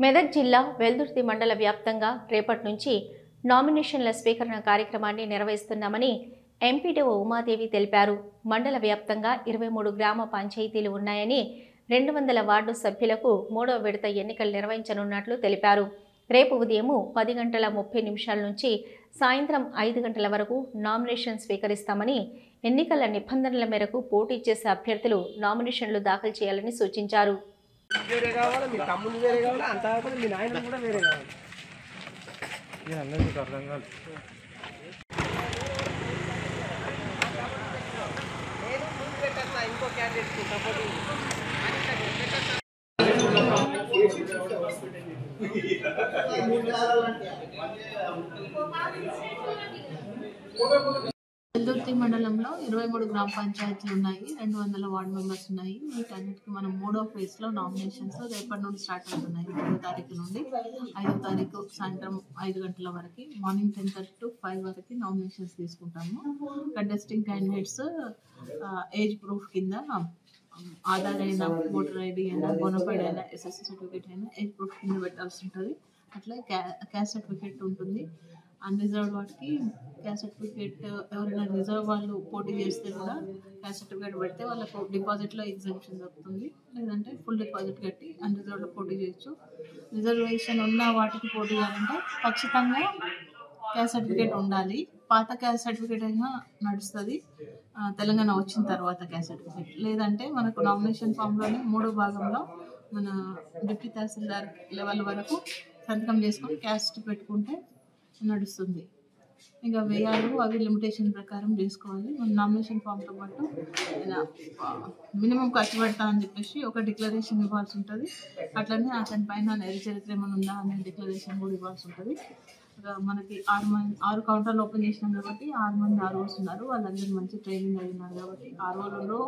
మెదక్ జిల్లా వెల్దుర్తి మండల వ్యాప్తంగా రేపటి నుంచి నామినేషన్ల స్వీకరణ కార్యక్రమాన్ని నిర్వహిస్తున్నామని ఎంపీడీఓ ఉమాదేవి తెలిపారు. మండల వ్యాప్తంగా 23 గ్రామ పంచాయతీలు ఉన్నాయని 200 వార్డు సభ్యులకు 3వ విడత ఎన్నికలు నిర్వహించనున్నట్లు తెలిపారు. రేపు ఉదయం 10:30 నుంచి సాయంత్రం 5 గంటల వరకు నామినేషన్ స్వీకరిస్తామని, ఎన్నికల నిబంధనల మేరకు పోటీ చేసే అభ్యర్థులు నామినేషన్లు దాఖలు చేయాలని సూచించారు. వేరే కావాలి, మీ తమ్ముడు వేరే కావాలి, అంత కాకుండా మీ నాయన కూడా వేరే కావాలి. అందరికీ అర్థం కాదు. ఇంకో క్యాండిడేట్ వెల్దుర్తి మండలంలో 23 గ్రామ పంచాయతీలు ఉన్నాయి, 200 వార్డు మెంబర్స్ ఉన్నాయి. వీటన్నిటికీ మనం 3వ ఫేజ్లో నామినేషన్స్ రేపటి నుండి స్టార్ట్ అవుతున్నాయి. 3వ తారీఖు నుండి 5వ తారీఖు సాయంత్రం 5 గంటల వరకు, మార్నింగ్ 10:30 to 5 వరకు నామినేషన్స్ తీసుకుంటాము. కంటెస్టింగ్ క్యాండిడేట్స్ ఏజ్ ప్రూఫ్ కింద ఆధార్ అయినా, ఓటర్ ఐడి అయినా, బోనఫైడ్ అయినా, ఎస్ఎస్సి సర్టిఫికేట్ అయినా ఏజ్ ప్రూఫ్ కింద పెట్టాల్సి ఉంటుంది. అట్లా క్యాస్ట్ సర్టిఫికేట్ ఉంటుంది. అన్రిజర్వ్డ్ వాటికి క్యాస్ట్ సర్టిఫికేట్, ఎవరైనా రిజర్వ్ వాళ్ళు పోటీ చేస్తే కూడా క్యాస్ట్ సర్టిఫికేట్ పెడితే వాళ్ళకు డిపాజిట్లో ఎగ్జామ్షన్ దొరుకుతుంది. లేదంటే ఫుల్ డిపాజిట్ కట్టి అన్రిజర్వ్డ్లో పోటీ చేయొచ్చు. రిజర్వేషన్ ఉన్న వాటికి పోటీ చేయాలంటే ఖచ్చితంగా క్యాస్ట్ సర్టిఫికేట్ ఉండాలి. పాత క్యాస్ట్ సర్టిఫికేట్ అయినా నడుస్తుంది, తెలంగాణ వచ్చిన తర్వాత క్యాస్ట్ సర్టిఫికేట్. లేదంటే మనకు నామినేషన్ ఫామ్లోనే 3వ భాగంలో మన డిప్యూటీ తహసీల్దార్ లెవెల్ వరకు సంతకం చేసుకొని క్యాస్ట్ పెట్టుకుంటే నడుస్తుంది. ఇంకా వ్యయాలు అవి లిమిటేషన్ ప్రకారం చేసుకోవాలి. మన నామినేషన్ ఫామ్తో పాటు మినిమం ఖర్చు పెడతా అని చెప్పేసి ఒక డిక్లరేషన్ ఇవ్వాల్సి ఉంటుంది. అట్లనే అతని పైన నైజ చరిత్ర ఏమైనా ఉందా అనే డిక్లరేషన్ కూడా ఇవ్వాల్సి ఉంటుంది. మనకి 6 కౌంటర్లు ఓపెన్ చేసినాం కాబట్టి 6 మంది ROs ఉన్నారు. వాళ్ళందరూ మంచి ట్రైనింగ్ అయి ఉన్నారు కాబట్టి ROలలో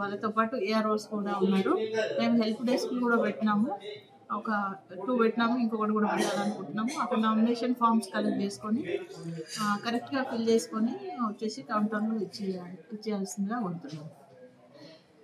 వాళ్ళతో పాటు AROs కూడా ఉన్నారు. మేము హెల్ప్ డెస్క్ కూడా పెట్టినాము, ఒక 2 పెట్టినాము, ఇంకొకటి కూడా పెట్టాలనుకుంటున్నాము. అక్కడ నామినేషన్ ఫామ్స్ కలెక్ట్ చేసుకొని కరెక్ట్గా ఫిల్ చేసుకొని వచ్చేసి కౌంటర్లో ఇచ్చేయాల్సిందిగా కోరుతున్నాము.